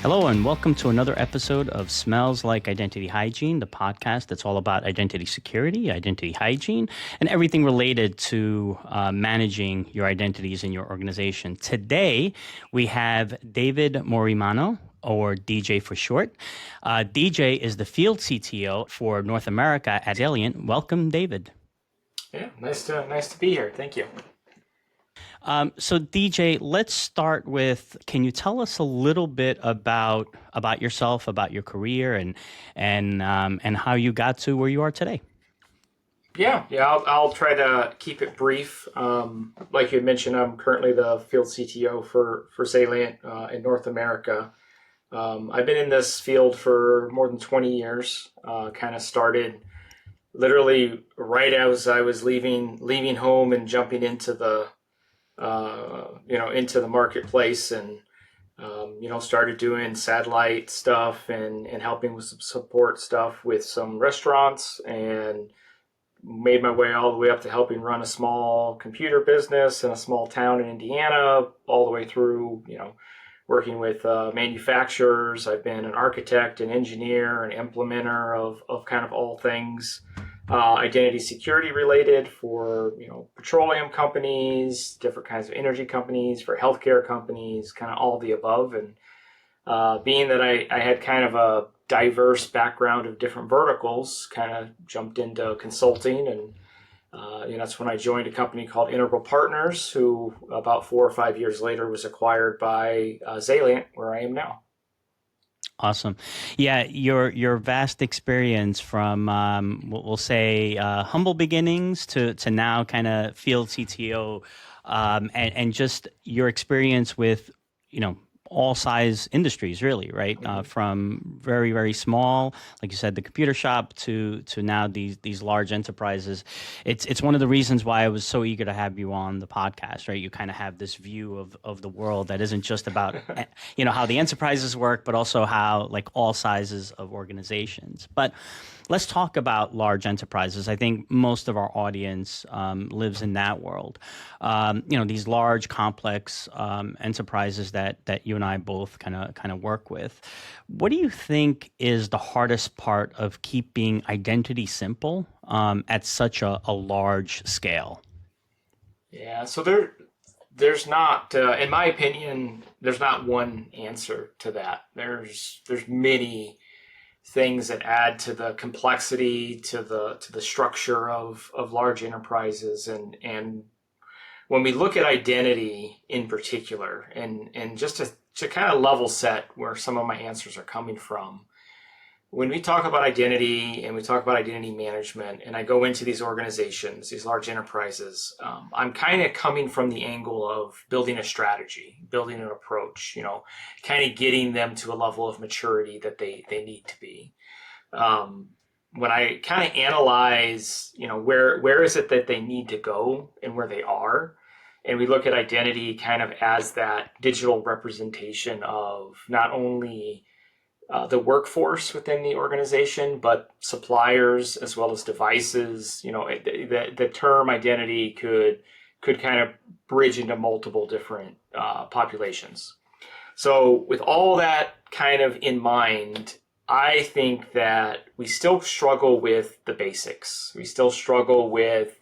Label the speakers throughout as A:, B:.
A: Hello, and welcome to another episode of Smells Like Identity Hygiene, the podcast that's all about identity security, identity hygiene, and everything related to managing your identities in your organization. Today, we have David Morimanno, or DJ for short. DJ is the Field CTO for North America at Xaliant. Welcome, David.
B: Yeah, nice to be here. Thank you.
A: So DJ, let's start with, can you tell us a little bit about yourself, about your career, and how you got to where you are today?
B: Yeah. I'll try to keep it brief. Like you had mentioned, I'm currently the field CTO for Xaliant in North America. I've been in this field for more than 20 years. Kind of started literally right as I was leaving home and jumping into the into the marketplace, and started doing satellite stuff and helping with some support stuff with some restaurants, and made my way all the way up to helping run a small computer business in a small town in Indiana, all the way through, working with manufacturers. I've been an architect, an engineer, an implementer of kind of all things identity security related for petroleum companies, different kinds of energy companies, for healthcare companies, kind of all the above. And being that I had kind of a diverse background of different verticals, kind of jumped into consulting, and that's when I joined a company called Integral Partners, who about 4 or 5 years later was acquired by Xaliant, where I am now.
A: Awesome. Yeah, your vast experience from we'll say humble beginnings to now kind of field CTO, and just your experience with all size industries, really, right? From very, very small, like you said, the computer shop, to now these large enterprises. It's one of the reasons why I was so eager to have you on the podcast, right? You kind of have this view of the world that isn't just about how the enterprises work, but also how like all sizes of organizations. But let's talk about large enterprises. I think most of our audience lives in that world. These large, complex enterprises that you and I both kind of work with. What do you think is the hardest part of keeping identity simple at such a large scale?
B: Yeah, so there's not, in my opinion, there's not one answer to that. There's many things that add to the complexity, to the structure of large enterprises, and when we look at identity in particular, and just to kind of level set where some of my answers are coming from. When we talk about identity and we talk about identity management, and I go into these organizations, these large enterprises, I'm kind of coming from the angle of building a strategy, building an approach, kind of getting them to a level of maturity that they need to be. When I kind of analyze, where is it that they need to go and where they are, and we look at identity kind of as that digital representation of not only the workforce within the organization, but suppliers as well as devices. The term identity could kind of bridge into multiple different populations. So with all that kind of in mind, I think that we still struggle with the basics. We still struggle with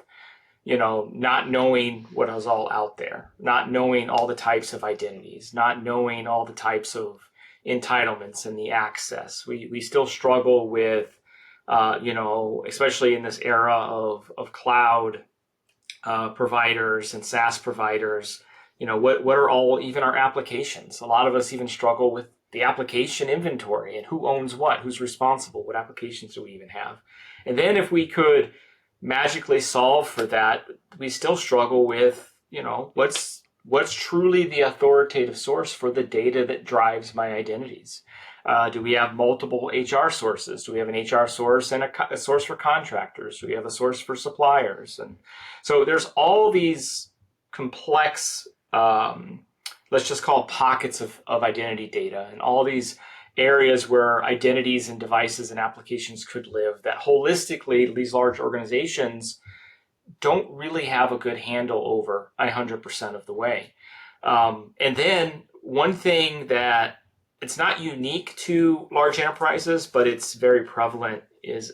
B: not knowing what is all out there, not knowing all the types of identities, not knowing all the types of entitlements and the access. We still struggle with, especially in this era of cloud providers and SaaS providers, what are all even our applications? A lot of us even struggle with the application inventory and who owns what, who's responsible, what applications do we even have? And then if we could magically solve for that, we still struggle with, what's truly the authoritative source for the data that drives my identities? Do we have multiple HR sources? Do we have an HR source and a source for contractors? Do we have a source for suppliers? And so there's all these complex, let's just call pockets of identity data, and all these areas where identities and devices and applications could live, that holistically these large organizations don't really have a good handle over 100% of the way. And then one thing that it's not unique to large enterprises, but it's very prevalent. Is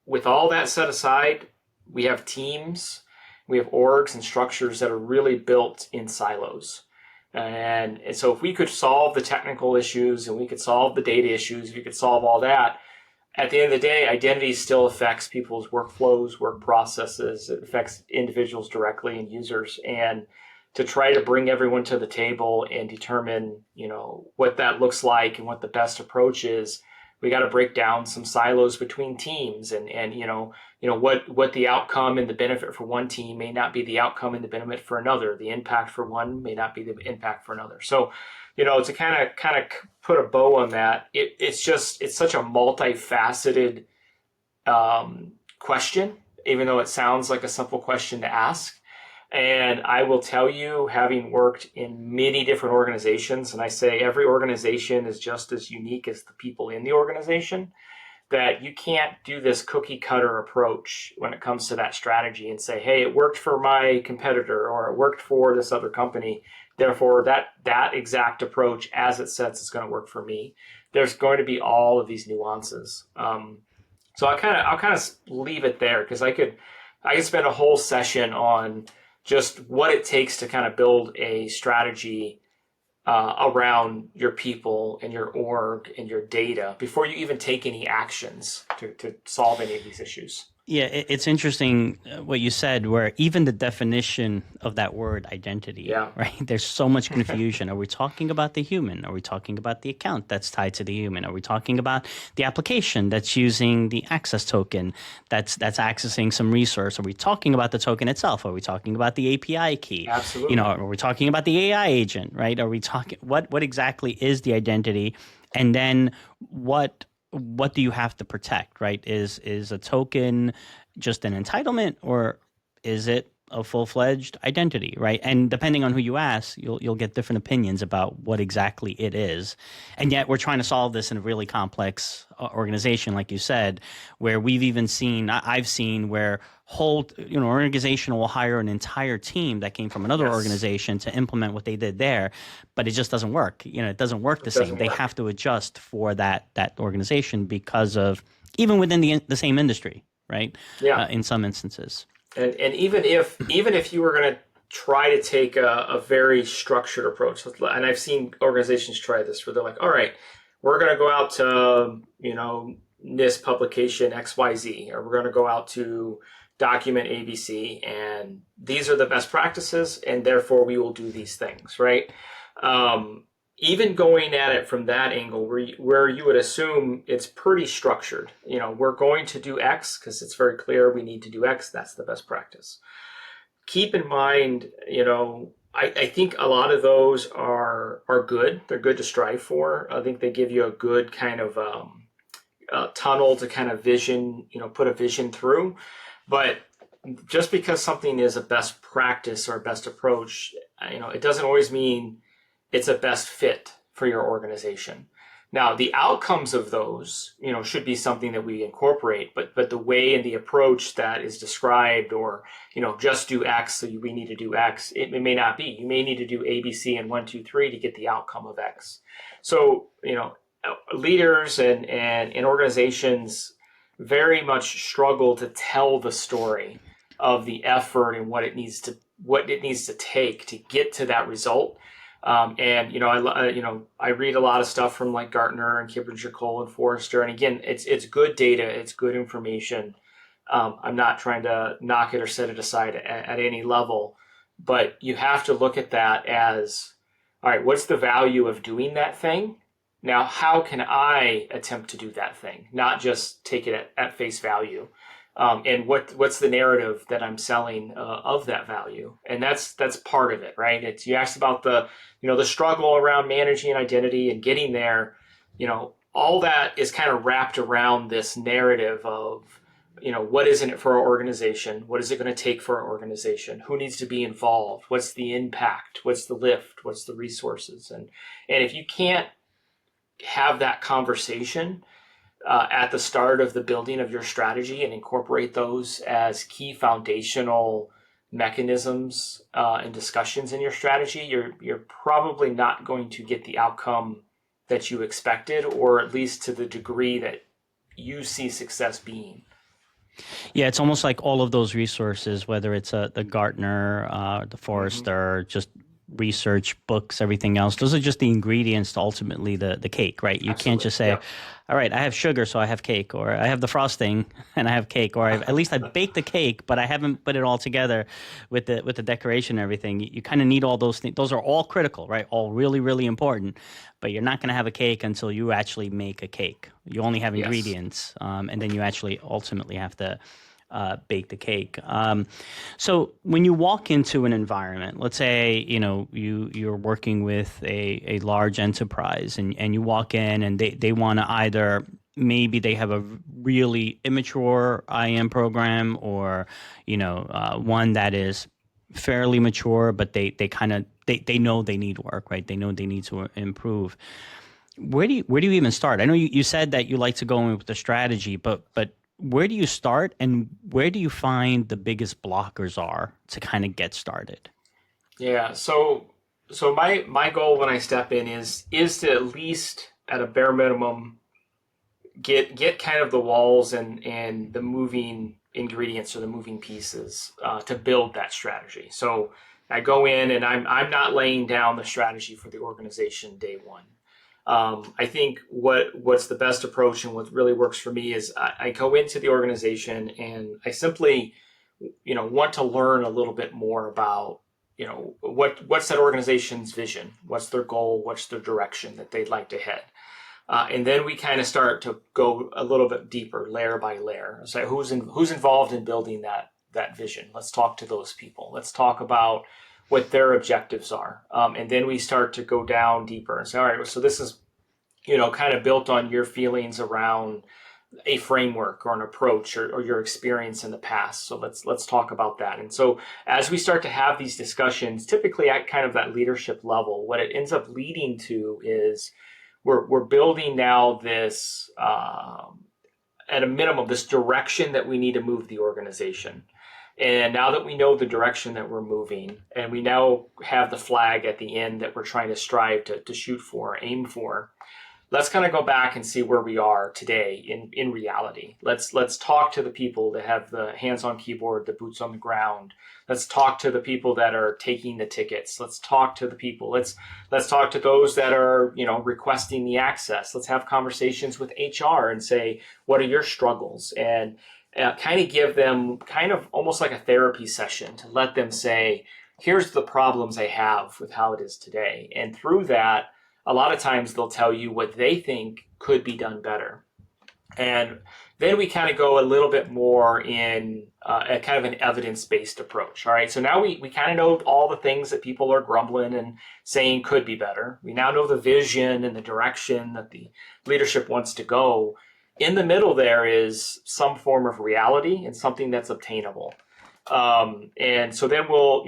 B: with all that set aside, we have teams, we have orgs and structures that are really built in silos. And so if we could solve the technical issues and we could solve the data issues, if we could solve all that, at the end of the day, identity still affects people's workflows, work processes. It affects individuals directly and users. And to try to bring everyone to the table and determine, what that looks like and what the best approach is, we got to break down some silos between teams, and what the outcome and the benefit for one team may not be the outcome and the benefit for another. The impact for one may not be the impact for another. So, to kind of put a bow on that, it's such a multifaceted question, even though it sounds like a simple question to ask. And I will tell you, having worked in many different organizations, and I say every organization is just as unique as the people in the organization, that you can't do this cookie cutter approach when it comes to that strategy and say, hey, it worked for my competitor or it worked for this other company. Therefore, that exact approach as it sets is going to work for me. There's going to be all of these nuances. So I'll kind of leave it there, because I could spend a whole session on just what it takes to kind of build a strategy around your people and your org and your data before you even take any actions to solve any of these issues.
A: Yeah, it's interesting what you said, where even the definition of that word identity, right? There's so much confusion. Are we talking about the human? Are we talking about the account that's tied to the human? Are we talking about the application that's using the access token that's accessing some resource? Are we talking about the token itself? Are we talking about the API key?
B: Absolutely.
A: Are we talking about the AI agent, right? Are we talking what exactly is the identity? And then what do you have to protect, right? Is a token just an entitlement, or is it a full-fledged identity, right? And depending on who you ask, you'll get different opinions about what exactly it is. And yet we're trying to solve this in a really complex organization, like you said, where I've seen where organization will hire an entire team that came from another organization to implement what they did there, but it just doesn't work. It doesn't work the same. They have to adjust for that organization because of, even within the same industry, right?
B: Yeah.
A: In some instances.
B: And even if you were going to try to take a very structured approach, and I've seen organizations try this, where they're like, all right, we're going to go out to NIST publication XYZ, or we're going to go out to document ABC, and these are the best practices, and therefore we will do these things, right? Even going at it from that angle, where you would assume it's pretty structured. We're going to do X because it's very clear we need to do X. That's the best practice. Keep in mind, I think a lot of those are good. They're good to strive for. I think they give you a good kind of tunnel to kind of vision, put a vision through. But just because something is a best practice or a best approach, it doesn't always mean it's a best fit for your organization. Now, the outcomes of those, should be something that we incorporate, but the way and the approach that is described, or, just do X, so we need to do X, it may not be. You may need to do A, B, C, and 1, 2, 3 to get the outcome of X. So, leaders and organizations very much struggle to tell the story of the effort and what it needs to take to get to that result. I read a lot of stuff from like Gartner and Kiplinger, Cole, and Forrester, and again, it's good data, it's good information. I'm not trying to knock it or set it aside at any level, but you have to look at that as, all right, what's the value of doing that thing? Now, how can I attempt to do that thing? Not just take it at face value. And what's the narrative that I'm selling of that value? And that's part of it, right? You asked about the struggle around managing identity and getting there. All that is kind of wrapped around this narrative of, what is in it for our organization? What is it going to take for our organization? Who needs to be involved? What's the impact? What's the lift? What's the resources? And if you can't have that conversation at the start of the building of your strategy and incorporate those as key foundational mechanisms and discussions in your strategy, you're probably not going to get the outcome that you expected, or at least to the degree that you see success being.
A: Yeah, it's almost like all of those resources, whether it's the Gartner, the Forrester, just research, books, everything else. Those are just the ingredients to ultimately the cake, right? You can't
B: Absolutely.
A: just say,
B: Yep.
A: all right, I have sugar, so I have cake, or I have the frosting and I have cake, or at least I baked the cake, but I haven't put it all together with the decoration and everything. You kind of need all those things. Those are all critical, right? All really, really important. But you're not going to have a cake until you actually make a cake. You only have
B: Yes.
A: ingredients, and then you actually ultimately have to bake the cake. So when you walk into an environment, let's say you're working with a large enterprise, and you walk in and they want to either, maybe they have a really immature IM program, or one that is fairly mature, but they know they need work, right? They know they need to improve. Where do you even start? I know you said that you like to go in with the strategy, but where do you start, and where do you find the biggest blockers are to kind of get started?
B: Yeah. So my goal when I step in is to at least at a bare minimum get kind of the walls and the moving ingredients or the moving pieces to build that strategy. So I go in and I'm not laying down the strategy for the organization day one. I think what's the best approach and what really works for me is I go into the organization and I simply want to learn a little bit more about what's that organization's vision, what's their goal, what's their direction that they'd like to head. And then we kind of start to go a little bit deeper, layer by layer. So who's involved in building that vision? Let's talk to those people. Let's talk about what their objectives are. And then we start to go down deeper and say, all right, so this is kind of built on your feelings around a framework or an approach or your experience in the past. So let's talk about that. And so as we start to have these discussions, typically at kind of that leadership level, what it ends up leading to is we're building now this at a minimum this direction that we need to move the organization. And now that we know the direction that we're moving, and we now have the flag at the end that we're trying to strive to shoot for, aim for, let's kind of go back and see where we are today in reality. Let's talk to the people that have the hands on keyboard, the boots on the ground. Let's talk to the people that are taking the tickets. Let's talk to the people. Let's talk to those that are requesting the access. Let's have conversations with HR and say, what are your struggles? And kind of give them kind of almost like a therapy session to let them say, here's the problems I have with how it is today. And through that, a lot of times they'll tell you what they think could be done better. And then we kind of go a little bit more in a kind of an evidence-based approach. All right, so now we kind of know all the things that people are grumbling and saying could be better. We now know the vision and the direction that the leadership wants to go. In the middle there is some form of reality and something that's obtainable. And so then we'll,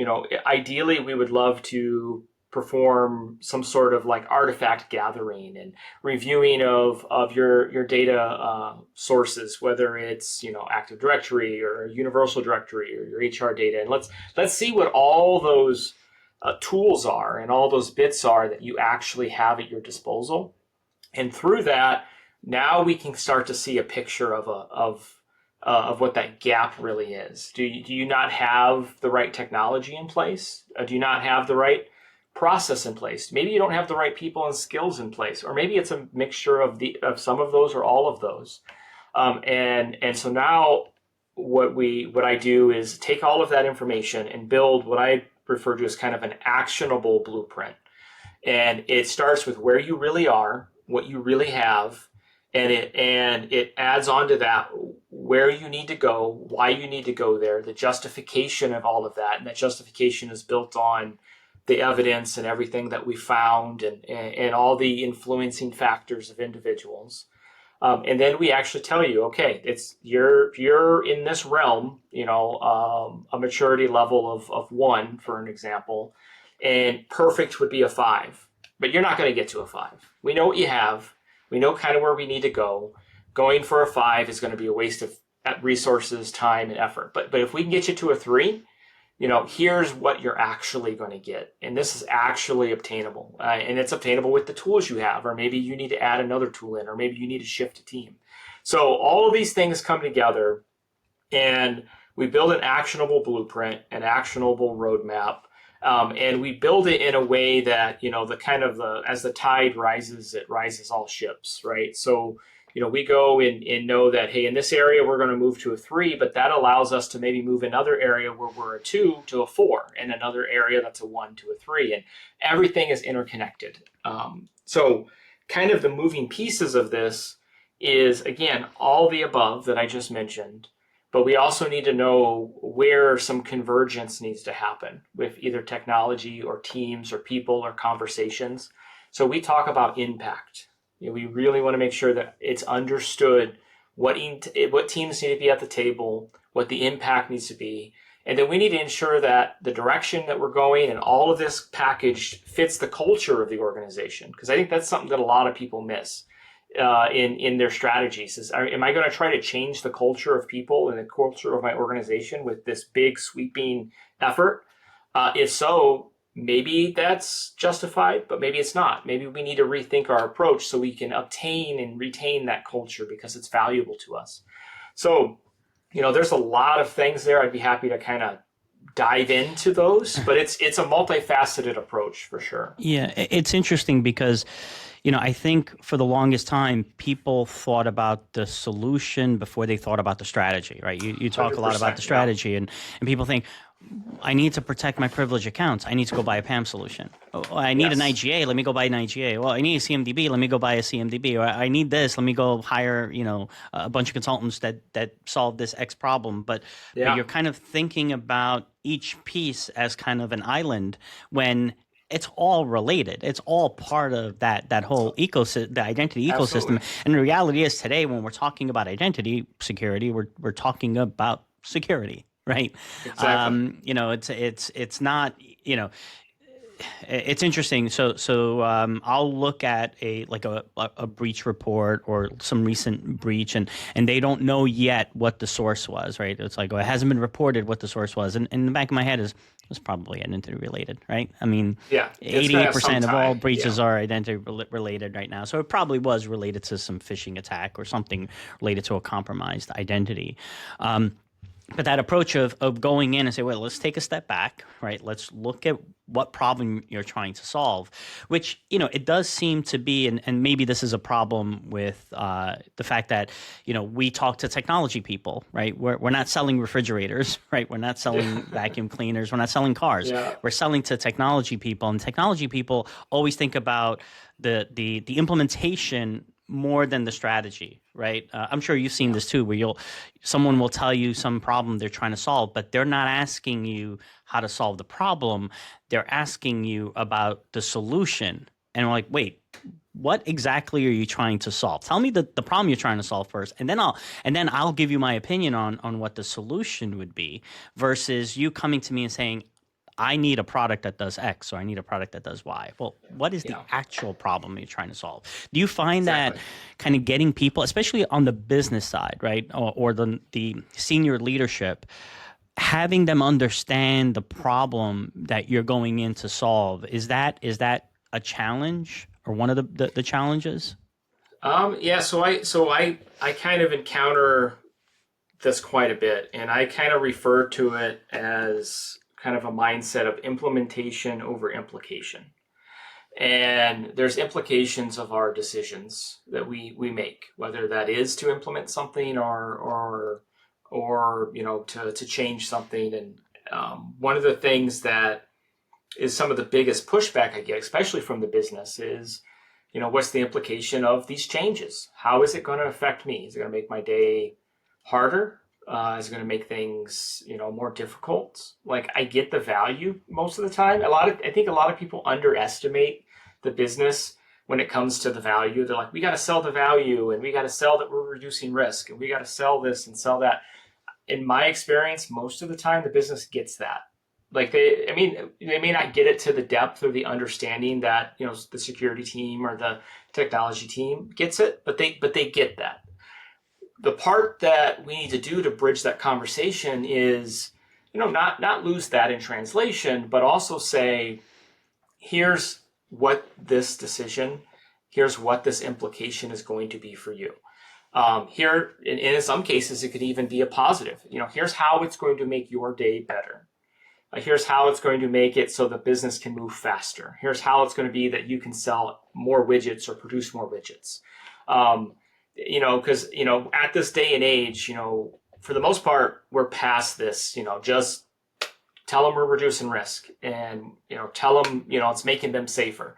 B: ideally we would love to perform some sort of like artifact gathering and reviewing of your data sources, whether it's Active Directory or Universal Directory or your HR data, and let's see what all those tools are and all those bits are that you actually have at your disposal. And through that, now we can start to see a picture of what that gap really is. Do you not have the right technology in place? Do you not have the right process in place? Maybe you don't have the right people and skills in place, or maybe it's a mixture of some of those or all of those. And so now what I do is take all of that information and build what I refer to as kind of an actionable blueprint. And it starts with where you really are, what you really have, and it adds on to that where you need to go, why you need to go there, the justification of all of that. And that justification is built on the evidence and everything that we found and all the influencing factors of individuals. And then we actually tell you, okay, you're in this realm, a maturity level of 1, for an example, and perfect would be a 5, but you're not going to get to a 5. We know what you have. We know kind of where we need to go. Going for a 5 is going to be a waste of resources, time, and effort. But if we can get you to a 3, here's what you're actually going to get. And this is actually obtainable. And it's obtainable with the tools you have, or maybe you need to add another tool in, or maybe you need to shift a team. So all of these things come together, and we build an actionable blueprint, an actionable roadmap. And we build it in a way that, as the tide rises, it rises all ships, right? So, we go and know that, hey, in this area, we're going to move to a 3, but that allows us to maybe move another area where we're a 2 to a 4, and another area that's a 1 to a 3. And everything is interconnected. So kind of the moving pieces of this is, again, all the above that I just mentioned. But we also need to know where some convergence needs to happen with either technology or teams or people or conversations. So we talk about impact. We really want to make sure that it's understood what teams need to be at the table, what the impact needs to be. And then we need to ensure that the direction that we're going and all of this package fits the culture of the organization. Because I think that's something that a lot of people miss. In their strategies is, am I going to try to change the culture of people and the culture of my organization with this big sweeping effort? If so, maybe that's justified, but maybe it's not. Maybe we need to rethink our approach so we can obtain and retain that culture because it's valuable to us. So, there's a lot of things there. I'd be happy to kind of dive into those, but it's a multifaceted approach for sure.
A: Yeah, it's interesting because I think for the longest time, people thought about the solution before they thought about the strategy, right? You talk a lot about the strategy, and people think, I need to protect my privileged accounts. I need to go buy a PAM solution. Oh, I need an IGA. Let me go buy an IGA. Well, I need a CMDB. Let me go buy a CMDB. Or I need this. Let me go hire, a bunch of consultants that solve this X problem. But you're kind of thinking about each piece as kind of an island when it's all related. It's all part of that whole ecosystem, the identity ecosystem. Absolutely. And the reality is today, when we're talking about identity security, we're talking about security, right?
B: Exactly.
A: It's not, it's interesting. So I'll look at a breach report or some recent breach, and they don't know yet what the source was, right? It's like, it hasn't been reported what the source was, and in the back of my head is, it was probably identity related, right? I mean, 88% of all breaches are identity related right now, so it probably was related to some phishing attack or something related to a compromised identity. But that approach of going in and say, well, let's take a step back, right? Let's look at what problem you're trying to solve, which, it does seem to be, and maybe this is a problem with the fact that, we talk to technology people, right? We're not selling refrigerators, right? We're not selling vacuum cleaners. We're not selling cars. Yeah. We're selling to technology people, and technology people always think about the implementation more than the strategy, right? I'm sure you've seen this too, where someone will tell you some problem they're trying to solve, but they're not asking you how to solve the problem. They're asking you about the solution. And we're like, wait, what exactly are you trying to solve? Tell me the problem you're trying to solve first, and then I'll give you my opinion on what the solution would be, versus you coming to me and saying, I need a product that does X, or I need a product that does Y. Well, what is the actual problem you're trying to solve? Do you find that kind of getting people, especially on the business side, right, or the senior leadership, having them understand the problem that you're going in to solve, is that a challenge or one of the challenges?
B: So I kind of encounter this quite a bit, and I kind of refer to it as kind of a mindset of implementation over implication. And there's implications of our decisions that we make, whether that is to implement something or to change something. And one of the things that is some of the biggest pushback I get, especially from the business, is, what's the implication of these changes? How is it going to affect me? Is it going to make my day harder? Is it going to make things, more difficult? Like, I get the value most of the time. I think a lot of people underestimate the business when it comes to the value. They're like, we got to sell the value, and we got to sell that we're reducing risk, and we got to sell this and sell that. In my experience, most of the time, the business gets that. Like, they may not get it to the depth or the understanding that, the security team or the technology team gets it, but they get that. The part that we need to do to bridge that conversation is not lose that in translation, but also say, here's what this decision, here's what this implication is going to be for you. Here, in some cases, it could even be a positive. Here's how it's going to make your day better. Here's how it's going to make it so the business can move faster. Here's how it's going to be that you can sell more widgets or produce more widgets. Because, at this day and age, for the most part, we're past this, just tell them we're reducing risk and, tell them, it's making them safer.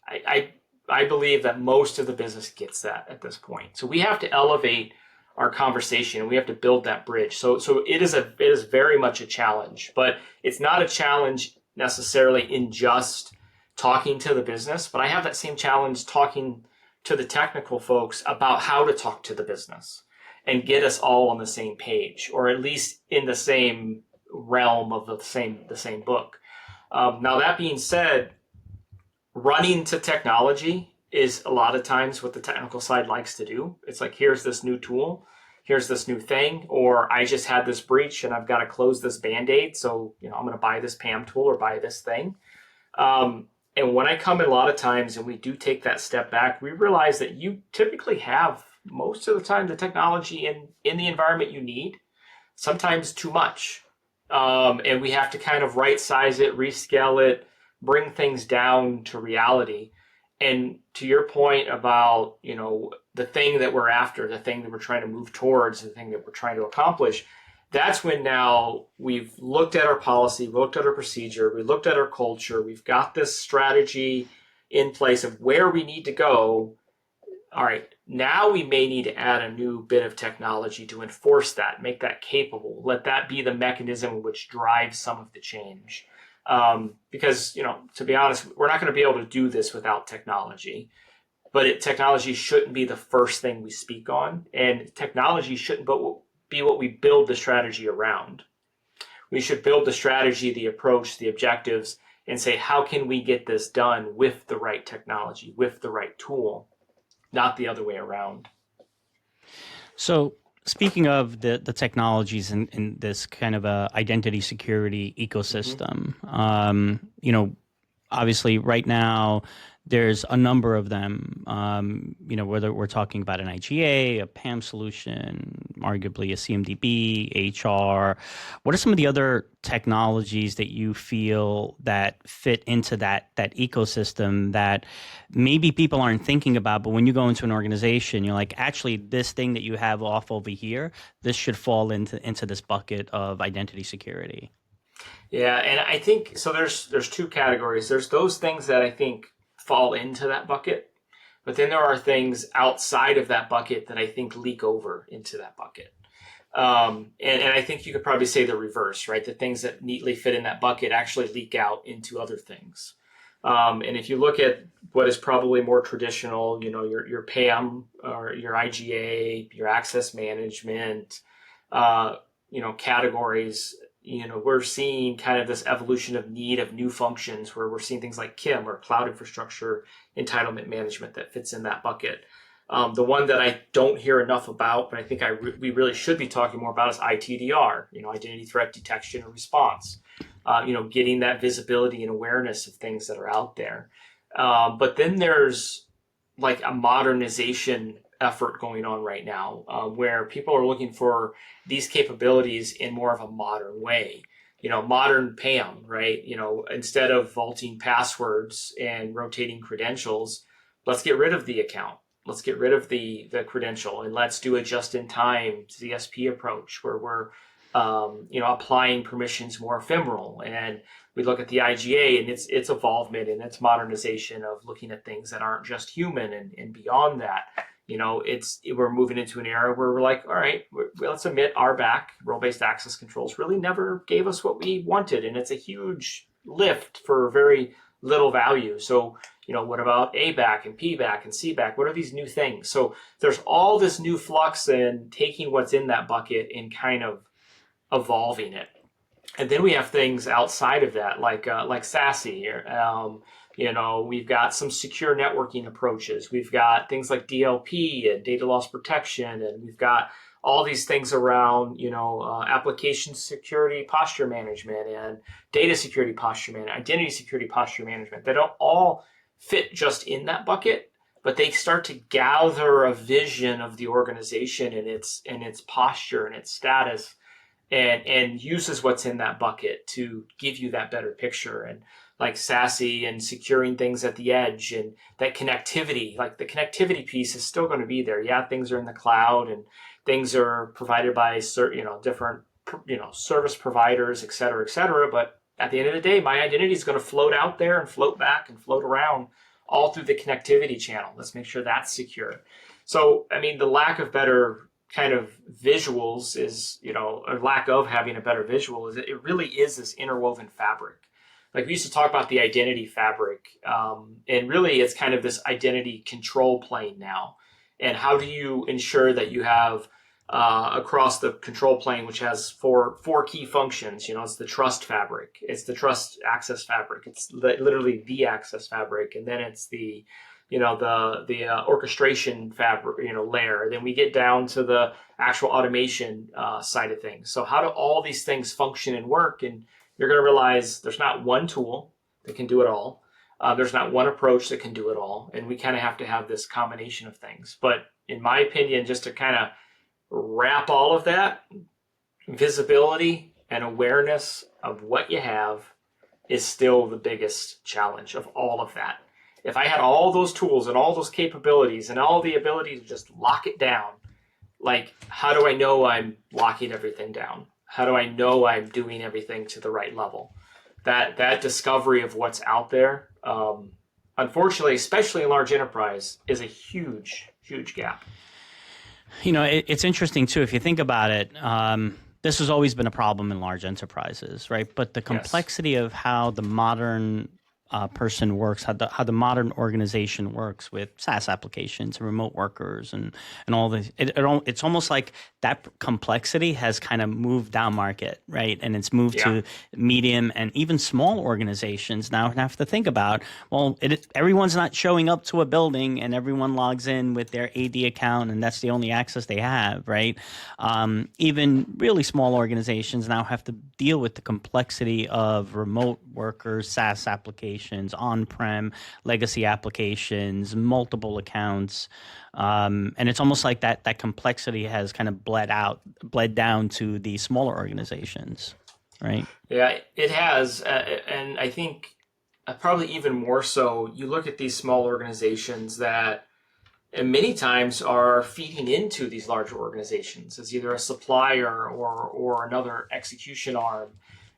B: I believe that most of the business gets that at this point. So we have to elevate our conversation and we have to build that bridge. So it is very much a challenge, but it's not a challenge necessarily in just talking to the business, but I have that same challenge talking to the technical folks about how to talk to the business and get us all on the same page, or at least in the same realm of the same book. Now, that being said, running to technology is a lot of times what the technical side likes to do. It's like, here's this new tool, here's this new thing, or I just had this breach and I've got to close this Band-Aid. So, I'm going to buy this PAM tool or buy this thing. And when I come in a lot of times and we do take that step back, we realize that you typically have most of the time the technology in the environment you need, sometimes too much. And we have to kind of right size it, rescale it, bring things down to reality. And to your point about, the thing that we're after, the thing that we're trying to move towards, the thing that we're trying to accomplish, that's when now we've looked at our policy, we looked at our procedure, we looked at our culture, we've got this strategy in place of where we need to go. All right, now we may need to add a new bit of technology to enforce that, make that capable, let that be the mechanism which drives some of the change. Because, to be honest, we're not going to be able to do this without technology. But technology shouldn't be the first thing we speak on, and technology shouldn't be what we build the strategy around. We should build the strategy, the approach, the objectives, and say, how can we get this done with the right technology, with the right tool, not the other way around.
A: So speaking of the technologies in this kind of a identity security ecosystem, obviously right now there's a number of them, whether we're talking about an IGA, a PAM solution, arguably a CMDB, HR. What are some of the other technologies that you feel that fit into that ecosystem that maybe people aren't thinking about, but when you go into an organization, you're like, actually, this thing that you have off over here, this should fall into this bucket of identity security?
B: Yeah, and I think, so there's two categories. There's those things that I think fall into that bucket, but then there are things outside of that bucket that I think leak over into that bucket. And I think you could probably say the reverse, right? The things that neatly fit in that bucket actually leak out into other things. And if you look at what is probably more traditional, your PAM or your IGA, your access management, categories, we're seeing kind of this evolution of need of new functions where we're seeing things like KIM or cloud infrastructure entitlement management that fits in that bucket. The one that I don't hear enough about, but I think we really should be talking more about is ITDR, identity threat detection and response. Getting that visibility and awareness of things that are out there. But then there's like a modernization effort going on right now, where people are looking for these capabilities in more of a modern way. Modern PAM, right? Instead of vaulting passwords and rotating credentials, let's get rid of the account. Let's get rid of the credential, and let's do a just-in-time CSP approach where we're applying permissions more ephemeral. And we look at the IGA and its evolvement and its modernization of looking at things that aren't just human and beyond that. We're moving into an era where we're like, all right, let's admit RBAC, role-based access controls, really never gave us what we wanted. And it's a huge lift for very little value. So, what about ABAC and PBAC and CBAC? What are these new things? So there's all this new flux and taking what's in that bucket and kind of evolving it. And then we have things outside of that, like SASE. We've got some secure networking approaches. We've got things like DLP and data loss protection, and we've got all these things around, application security posture management and data security posture management, identity security posture management. They don't all fit just in that bucket, but they start to gather a vision of the organization and its posture and its status, and uses what's in that bucket to give you that better picture. And like SASE and securing things at the edge and that connectivity, like the connectivity piece is still going to be there. Yeah, things are in the cloud and things are provided by different service providers, et cetera, et cetera. But at the end of the day, my identity is going to float out there and float back and float around all through the connectivity channel. Let's make sure that's secure. So, I mean, the lack of better kind of visuals is, or lack of having a better visual is it really is this interwoven fabric. Like we used to talk about the identity fabric, and really it's kind of this identity control plane now. And how do you ensure that you have across the control plane, which has four key functions? It's the trust fabric, it's the trust access fabric, it's literally the access fabric, and then it's the orchestration fabric, layer. Then we get down to the actual automation side of things. So how do all these things function and work? And you're going to realize there's not one tool that can do it all. There's not one approach that can do it all. And we kind of have to have this combination of things. But in my opinion, just to kind of wrap all of that, visibility and awareness of what you have is still the biggest challenge of all of that. If I had all those tools and all those capabilities and all the ability to just lock it down, like, how do I know I'm locking everything down? How do I know I'm doing everything to the right level? That discovery of what's out there, unfortunately, especially in large enterprise, is a huge, huge gap.
A: It's interesting too, if you think about it. This has always been a problem in large enterprises, right? But the complexity of how the modern person works, how the modern organization works with SaaS applications and remote workers and all this, it's almost like that complexity has kind of moved down market, right? And it's moved to medium and even small organizations now have to think about, well, everyone's not showing up to a building and everyone logs in with their AD account and that's the only access they have, right? Even really small organizations now have to deal with the complexity of remote workers, SaaS applications, on-prem, legacy applications, multiple accounts. And it's almost like that complexity has kind of bled down to the smaller organizations, right?
B: Yeah, it has. And I think probably even more so, you look at these small organizations that many times are feeding into these larger organizations as either a supplier or another execution arm.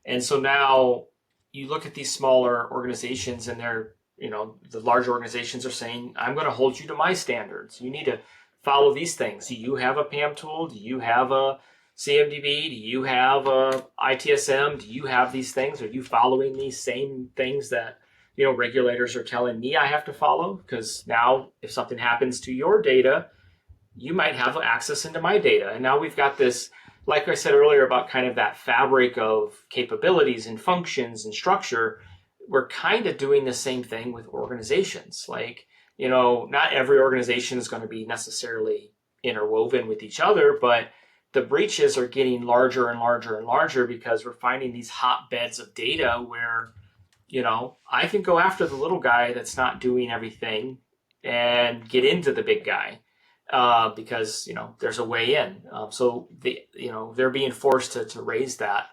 B: And so now you look at these smaller organizations and the larger organizations are saying, I'm going to hold you to my standards. You need to follow these things. Do you have a PAM tool? Do you have a CMDB? Do you have a ITSM? Do you have these things? Are you following these same things that regulators are telling me I have to follow? Because now if something happens to your data, you might have access into my data. And now we've got this, like I said earlier, about kind of that fabric of capabilities and functions and structure. We're kind of doing the same thing with organizations. Like, not every organization is going to be necessarily interwoven with each other, but the breaches are getting larger and larger and larger because we're finding these hotbeds of data where, I can go after the little guy that's not doing everything and get into the big guy. Because there's a way in, so they're being forced to raise that.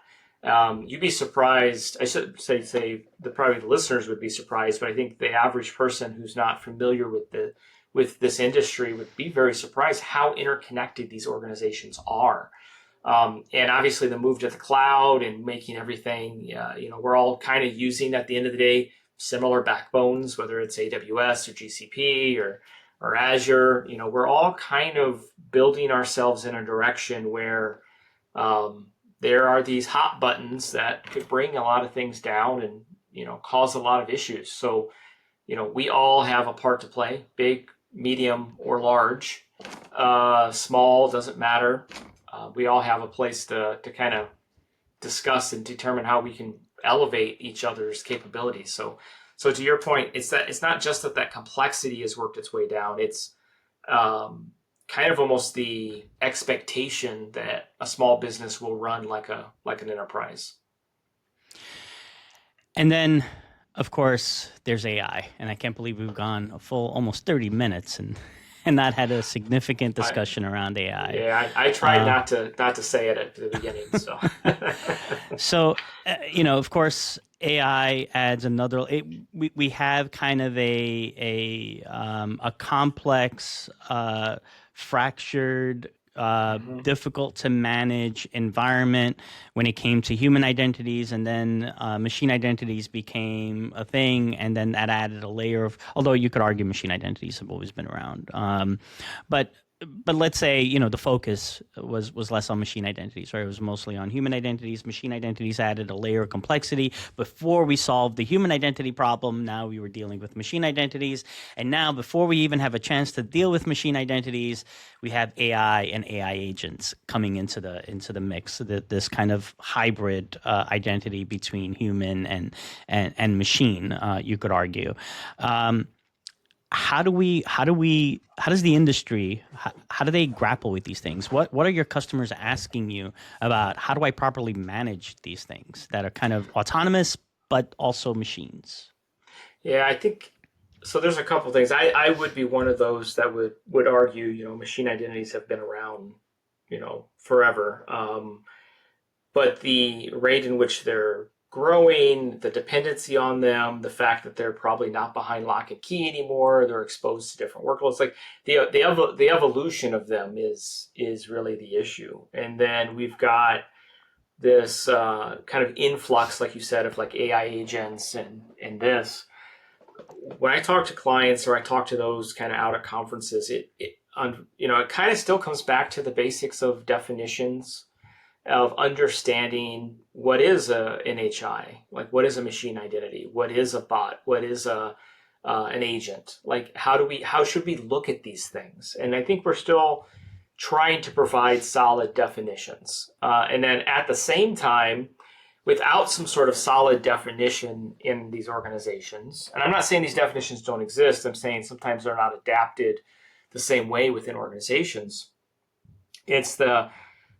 B: You'd be surprised. I should say probably the listeners would be surprised, but I think the average person who's not familiar with this industry would be very surprised how interconnected these organizations are. And obviously the move to the cloud and making everything, we're all kind of using at the end of the day similar backbones, whether it's AWS or GCP or Azure. We're all kind of building ourselves in a direction where there are these hot buttons that could bring a lot of things down and cause a lot of issues. So we all have a part to play, big, medium, or large. Small, doesn't matter. We all have a place to kind of discuss and determine how we can elevate each other's capabilities. So to your point, it's not just that complexity has worked its way down. It's kind kind of almost the expectation that a small business will run like an enterprise.
A: And then, of course, there's AI, and I can't believe we've gone a full almost 30 minutes and not had a significant
B: I,
A: discussion around AI.
B: yeah, I tried not to say it at the beginning. So,
A: So, of course, AI adds another. We have kind of a complex, fractured,
B: Mhm.
A: difficult to manage environment when it came to human identities, and then machine identities became a thing, and then that added a layer of. Although you could argue machine identities have always been around, but let's say the focus was less on machine identities, right? It was mostly on human identities. Machine identities added a layer of complexity. Before we solved the human identity problem, now we were dealing with machine identities, and now before we even have a chance to deal with machine identities, we have AI and AI agents coming into the mix. This kind of hybrid identity between human and machine, you could argue. How does the industry, how do they grapple with these things? What are your customers asking you about? How do I properly manage these things that are kind of autonomous but also machines?
B: Yeah, I think so. There's a couple things. I would be one of those that would argue, machine identities have been around, forever. But the rate in which they're growing, the dependency on them, the fact that they're probably not behind lock and key anymore, they're exposed to different workloads. Like the evolution of them is really the issue. And then we've got this kind of influx, like you said, of like AI agents and this. When I talk to clients or I talk to those kind of out at conferences, it kind of still comes back to the basics of definitions of understanding what is an HI, like what is a machine identity, what is a bot, what is an agent, like how should we look at these things? And I think we're still trying to provide solid definitions, and then at the same time, without some sort of solid definition in these organizations, and I'm not saying these definitions don't exist. I'm saying sometimes they're not adapted the same way within organizations. It's the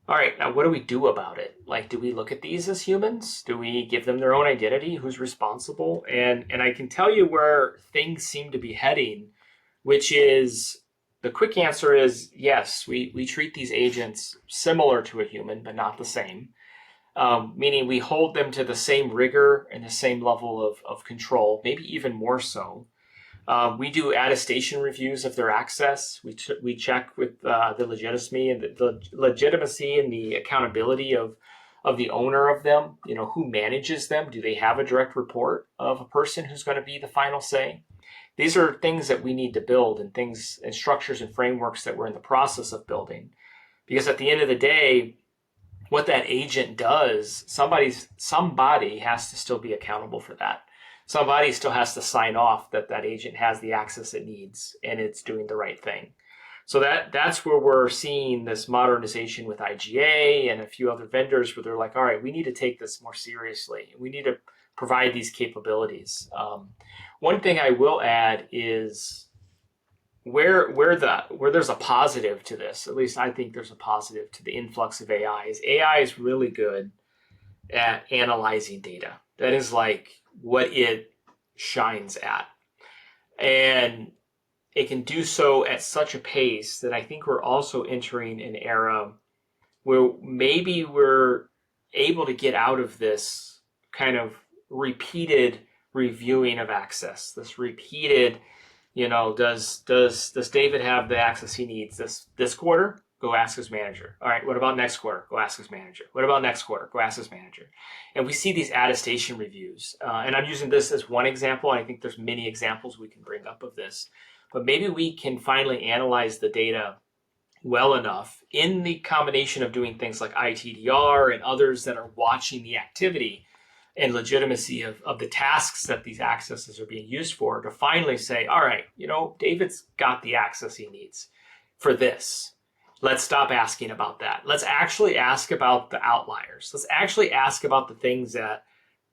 B: all right, now what do we do about it? Like, do we look at these as humans? Do we give them their own identity? Who's responsible? And I can tell you where things seem to be heading, which is the quick answer is yes, we treat these agents similar to a human, but not the same. Meaning we hold them to the same rigor and the same level of control, maybe even more so. We do attestation reviews of their access. We check with the legitimacy and the accountability of the owner of them. Who manages them? Do they have a direct report of a person who's going to be the final say? These are things that we need to build, and things and structures and frameworks that we're in the process of building. Because at the end of the day, what that agent does, somebody has to still be accountable for that. Somebody still has to sign off that that agent has the access it needs and it's doing the right thing. So that's where we're seeing this modernization with IGA and a few other vendors where they're like, all right, we need to take this more seriously. We need to provide these capabilities. One thing I will add is where there's a positive to this, at least I think there's a positive to the influx of AI, is AI is really good at analyzing data. That is like what it shines at. And it can do so at such a pace that I think we're also entering an era where maybe we're able to get out of this kind of repeated reviewing of access, this repeated, does David have the access he needs this quarter? Go ask his manager. All right, what about next quarter? Go ask his manager. What about next quarter? Go ask his manager. And we see these attestation reviews. And I'm using this as one example. I think there's many examples we can bring up of this. But maybe we can finally analyze the data well enough in the combination of doing things like ITDR and others that are watching the activity and legitimacy of the tasks that these accesses are being used for, to finally say, all right, David's got the access he needs for this. Let's stop asking about that. Let's actually ask about the outliers. Let's actually ask about the things that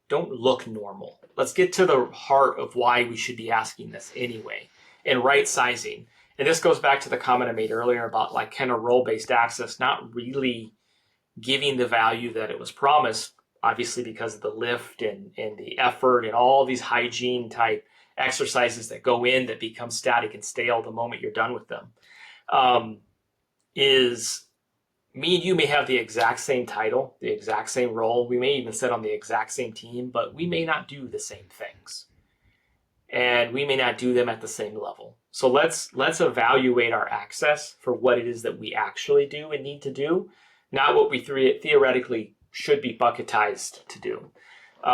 B: don't look normal. Let's get to the heart of why we should be asking this anyway, and right sizing. And this goes back to the comment I made earlier about like kind of role-based access, not really giving the value that it was promised, obviously because of the lift and the effort and all these hygiene type exercises that go in that become static and stale the moment you're done with them. Is me and you may have the exact same title, the exact same role. We may even sit on the exact same team, but we may not do the same things. And we may not do them at the same level. So let's evaluate our access for what it is that we actually do and need to do, not what we theoretically should be bucketized to do.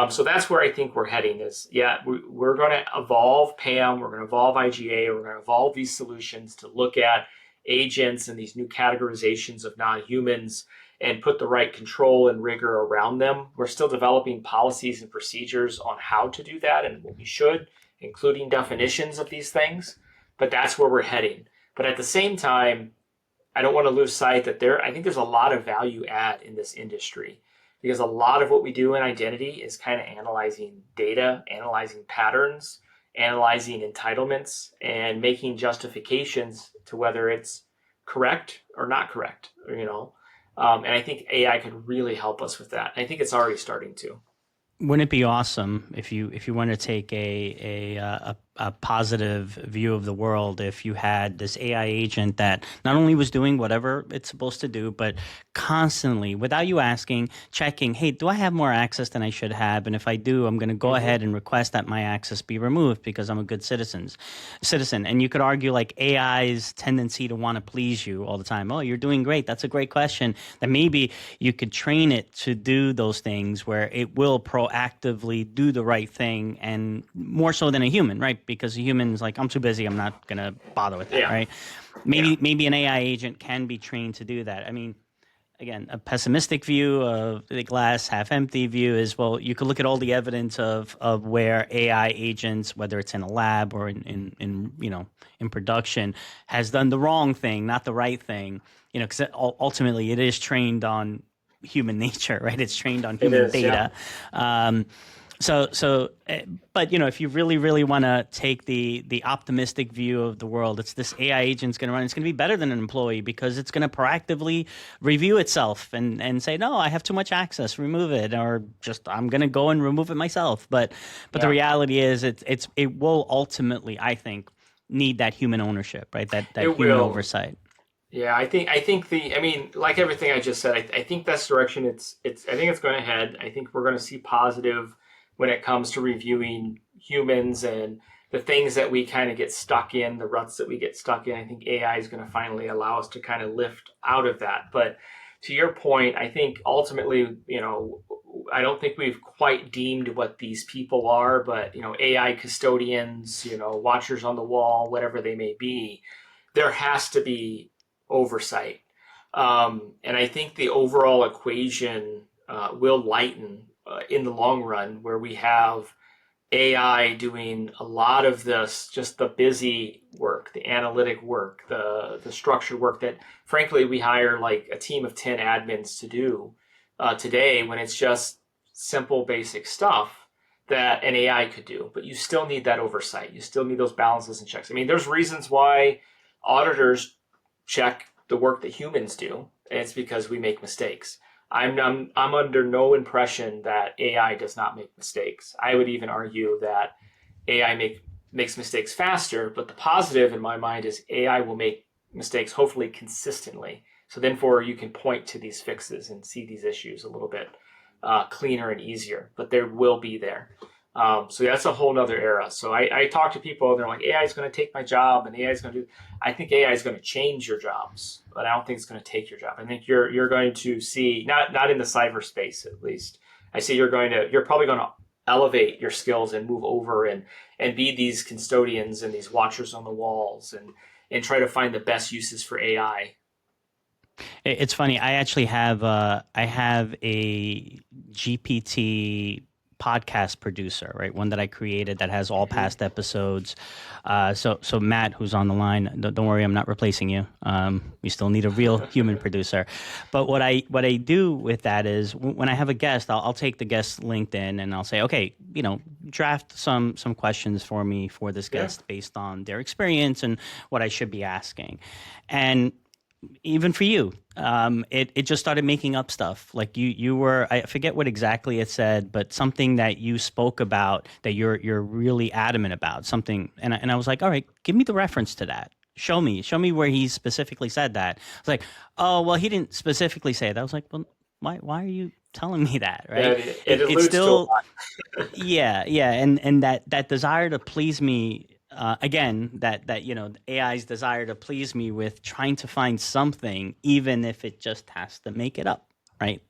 B: So that's where I think we're heading is, we're going to evolve PAM, we're going to evolve IGA, we're going to evolve these solutions to look at agents and these new categorizations of non-humans and put the right control and rigor around them. We're still developing policies and procedures on how to do that and what we should, including definitions of these things, but that's where we're heading. But at the same time, I don't want to lose sight that I think there's a lot of value add in this industry because a lot of what we do in identity is kind of analyzing data, analyzing patterns, analyzing entitlements, and making justifications to whether it's correct or not correct, and I think AI could really help us with that. I think it's already starting to.
A: Wouldn't it be awesome if you want to take a positive view of the world, if you had this AI agent that not only was doing whatever it's supposed to do, but constantly, without you asking, checking, hey, do I have more access than I should have? And if I do, I'm going to go ahead and request that my access be removed because I'm a good citizen. And you could argue like AI's tendency to want to please you all the time. Oh, you're doing great. That's a great question. That maybe you could train it to do those things where it will proactively do the right thing, and more so than a human, right? Because a human's like, I'm too busy, I'm not going to bother with that, right? Maybe an AI agent can be trained to do that. I mean, again, a pessimistic view of the glass half empty view is, well, you could look at all the evidence of where AI agents, whether it's in a lab or in production, has done the wrong thing, not the right thing, because ultimately it is trained on human nature, right? It's trained on human data. Yeah. But if you really want to take the optimistic view of the world, it's this AI agent's going to run. It's going to be better than an employee because it's going to proactively review itself and say, no, I have too much access, remove it, or just I'm going to go and remove it myself. But the reality is, it will ultimately, I think, need that human ownership, right? That human oversight.
B: Yeah, I think like everything I just said, I think that's the direction I think it's going to head. I think we're going to see positive when it comes to reviewing humans and the things that we kind of get stuck in, the ruts that we get stuck in. I think AI is going to finally allow us to kind of lift out of that. But to your point, I think ultimately, I don't think we've quite deemed what these people are, but, AI custodians, watchers on the wall, whatever they may be, there has to be oversight. And I think the overall equation will lighten in the long run, where we have AI doing a lot of this, just the busy work, the analytic work, the structured work that, frankly, we hire like a team of 10 admins to do today, when it's just simple, basic stuff that an AI could do. But you still need that oversight. You still need those balances and checks. I mean, there's reasons why auditors check the work that humans do, and it's because we make mistakes. I'm under no impression that AI does not make mistakes. I would even argue that AI makes mistakes faster, but the positive in my mind is AI will make mistakes hopefully consistently. So then you can point to these fixes and see these issues a little bit cleaner and easier, but they will be there. So that's a whole nother era. So I talk to people and they're like, AI is going to take my job and AI is going to do, I think AI is going to change your jobs, but I don't think it's going to take your job. I think you're going to see, not in the cyberspace, at least. I say you're probably going to elevate your skills and move over and be these custodians and these watchers on the walls and try to find the best uses for AI.
A: It's funny. I actually have a GPT podcast producer, right? One that I created that has all past episodes. So Matt, who's on the line, don't worry, I'm not replacing you. We still need a real human producer. But what I do with that is when I have a guest, I'll take the guest's LinkedIn and I'll say, okay, draft some questions for me for this guest based on their experience and what I should be asking. And even for you, it just started making up stuff. Like you were, I forget what exactly it said, but something that you spoke about that you're really adamant about something. And I was like, all right, give me the reference to that. Show me where he specifically said that. I was like, oh, well, he didn't specifically say that. I was like, well, why are you telling me that?
B: Yeah,
A: Right.
B: it
A: It's
B: alludes to a
A: still,
B: lot.
A: yeah. And that desire to please me, again, that AI's desire to please me with trying to find something, even if it just has to make it up, right?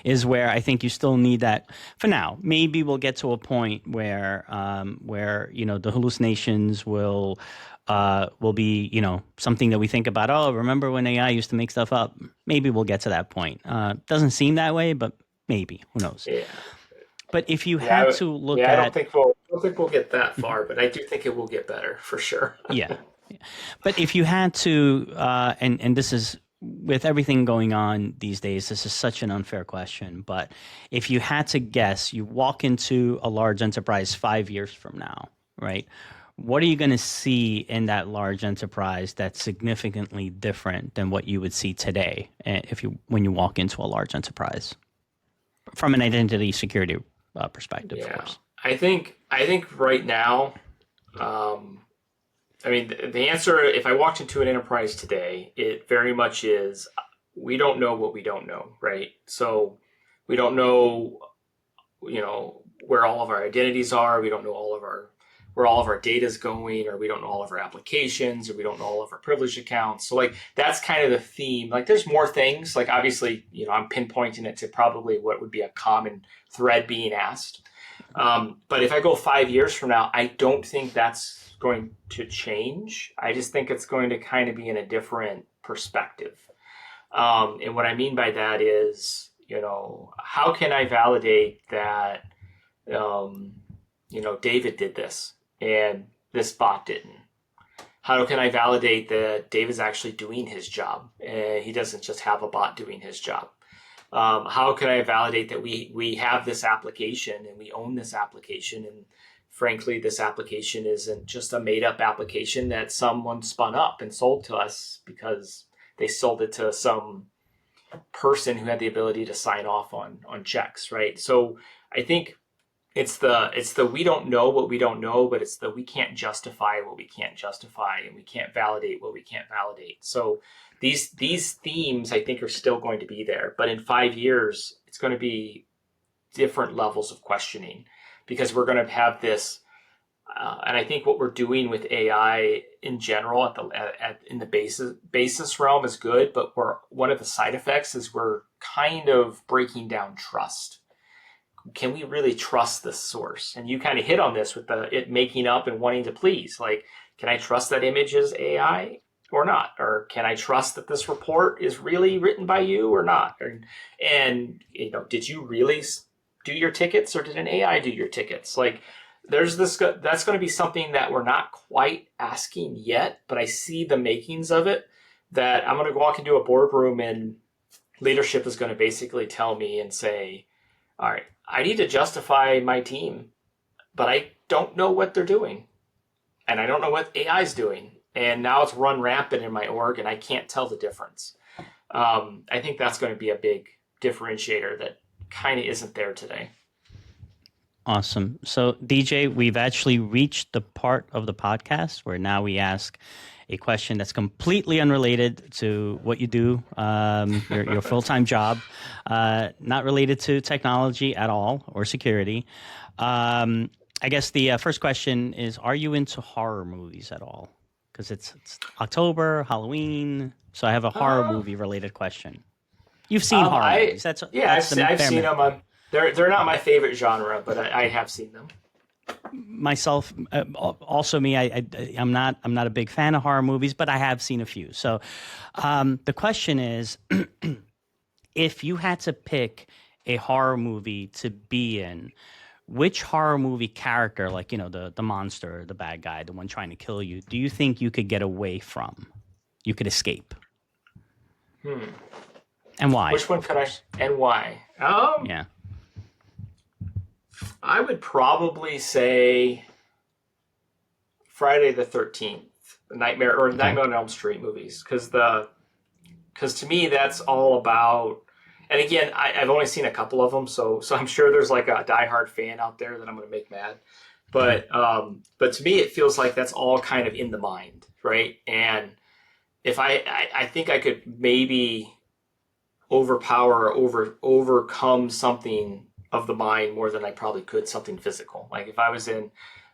A: Is where I think you still need that for now. Maybe we'll get to a point where the hallucinations will be something that we think about. Oh, remember when AI used to make stuff up? Maybe we'll get to that point. Doesn't seem that way, but maybe. Who knows?
B: Yeah.
A: But if you
B: Yeah,
A: had to look
B: yeah.
A: at
B: I don't think we'll get that far, but I do think it will get better for sure.
A: yeah. But if you had to, and this is with everything going on these days, this is such an unfair question. But if you had to guess, you walk into a large enterprise 5 years from now, right? What are you going to see in that large enterprise that's significantly different than what you would see today when you walk into a large enterprise from an identity security perspective, of
B: Yeah,
A: course?
B: I think right now, I mean, the answer, if I walked into an enterprise today, it very much is we don't know what we don't know, right? So we don't know, where all of our identities are. We don't know where all of our data is going, or we don't know all of our applications, or we don't know all of our privileged accounts. So like that's kind of the theme. Like there's more things. Like obviously, I'm pinpointing it to probably what would be a common thread being asked. But if I go 5 years from now, I don't think that's going to change. I just think it's going to kind of be in a different perspective. And what I mean by that is, how can I validate that, David did this and this bot didn't? How can I validate that David's actually doing his job and he doesn't just have a bot doing his job? How can I validate that we have this application and we own this application, and frankly, this application isn't just a made up application that someone spun up and sold to us because they sold it to some person who had the ability to sign off on checks, right? So I think it's the we don't know what we don't know, but it's the we can't justify what we can't justify, and we can't validate what we can't validate. So these themes I think are still going to be there, but in 5 years it's going to be different levels of questioning, because we're going to have this, and I think what we're doing with AI in general in the basis realm is good, but one of the side effects is we're kind of breaking down trust. Can we really trust this source? And you kind of hit on this with it making up and wanting to please. Like, can I trust that image is AI or not? Or can I trust that this report is really written by you or not? And did you really do your tickets, or did an AI do your tickets? Like, there's this. That's going to be something that we're not quite asking yet, but I see the makings of it. That I'm going to walk into a boardroom and leadership is going to basically tell me and say, all right, I need to justify my team, but I don't know what they're doing. And I don't know what AI is doing. And now it's run rampant in my org, and I can't tell the difference. I think that's going to be a big differentiator that kind of isn't there today.
A: Awesome. So, DJ, we've actually reached the part of the podcast where now we ask a question that's completely unrelated to what you do, your full-time job, not related to technology at all or security. I guess the first question is, are you into horror movies at all? Because it's October, Halloween, so I have a horror movie related question. You've seen horror movies.
B: I've seen them. They're not my favorite genre, but I have seen them.
A: Myself, also me, I'm not a big fan of horror movies, but I have seen a few. So the question is, if you had to pick a horror movie to be in, which horror movie character, like, the monster, the bad guy, the one trying to kill you, do you think you could get away from? You could escape? And why?
B: Which one could I, and why?
A: Yeah.
B: I would probably say Friday the 13th, Nightmare on Elm Street movies, because to me that's all about. And again, I've only seen a couple of them, so I'm sure there's like a diehard fan out there that I'm going to make mad. But to me, it feels like that's all kind of in the mind, right? And if I think I could maybe overpower or overcome something of the mind more than I probably could something physical. Like if I was in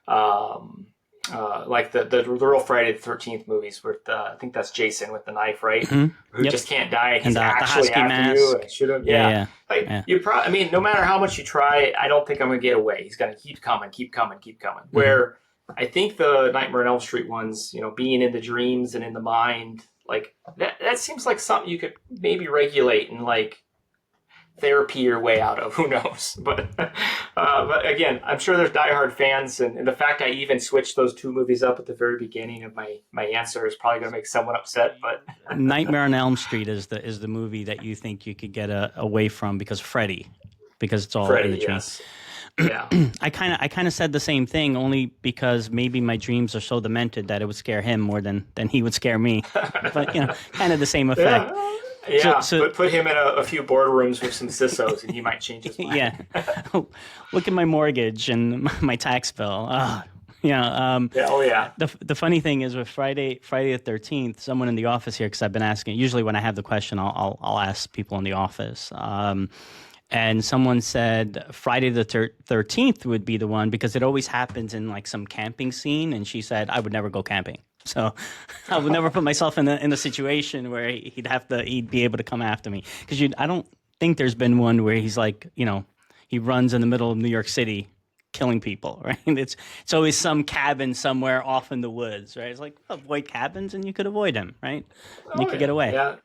B: like the real Friday the 13th movies where I think that's Jason with the knife, right?
A: Mm-hmm.
B: Who just can't die. He's
A: And the
B: actually
A: husky
B: after you. And shoot him. Yeah. Like
A: Yeah.
B: you probably, I mean, no matter how much you try, I don't think I'm going to get away. He's going to keep coming.
A: Mm-hmm.
B: Where I think the Nightmare on Elm Street ones, being in the dreams and in the mind, like that seems like something you could maybe regulate and like therapy your way out of. Who knows? But again, I'm sure there's diehard fans, and the fact I even switched those two movies up at the very beginning of my answer is probably going to make someone upset. But
A: Nightmare on Elm Street is the movie that you think you could get away from because it's all in the dreams.
B: Yes. Yeah.
A: I kind of said the same thing, only because maybe my dreams are so demented that it would scare him more than he would scare me. But kind of the same effect.
B: Yeah,
A: So
B: but put him in a few boardrooms with some CISOs, and he might change his mind.
A: Yeah. Look at my mortgage and my tax bill. The funny thing is with Friday the 13th, someone in the office here, because I've been asking. Usually when I have the question, I'll ask people in the office. And someone said Friday the 13th would be the one because it always happens in like some camping scene. And she said I would never go camping. So I would never put myself in a situation where he'd be able to come after me. Because I don't think there's been one where he's like, he runs in the middle of New York City killing people, right? It's always some cabin somewhere off in the woods, right? It's like, avoid cabins and you could avoid him, right? And you could get away.
B: Yeah.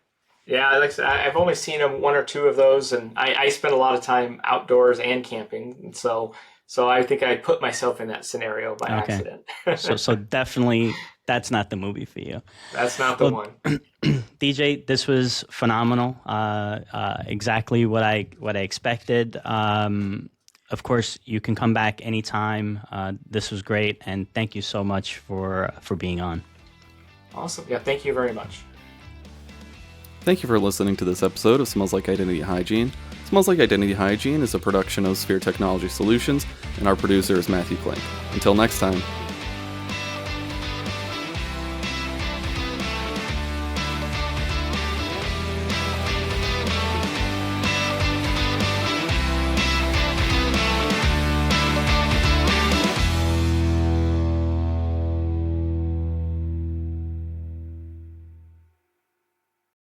B: Yeah, like I said, I've only seen one or two of those, and I spend a lot of time outdoors and camping, and so I think I put myself in that scenario by accident.
A: so definitely that's not the movie for you.
B: That's not the one.
A: DJ, this was phenomenal. Exactly what I expected. Of course, you can come back anytime. This was great, and thank you so much for being on.
B: Awesome. Yeah, thank you very much.
C: Thank you for listening to this episode of Smells Like Identity Hygiene. Smells Like Identity Hygiene is a production of Sphere Technology Solutions, and our producer is Matthew Klink. Until next time.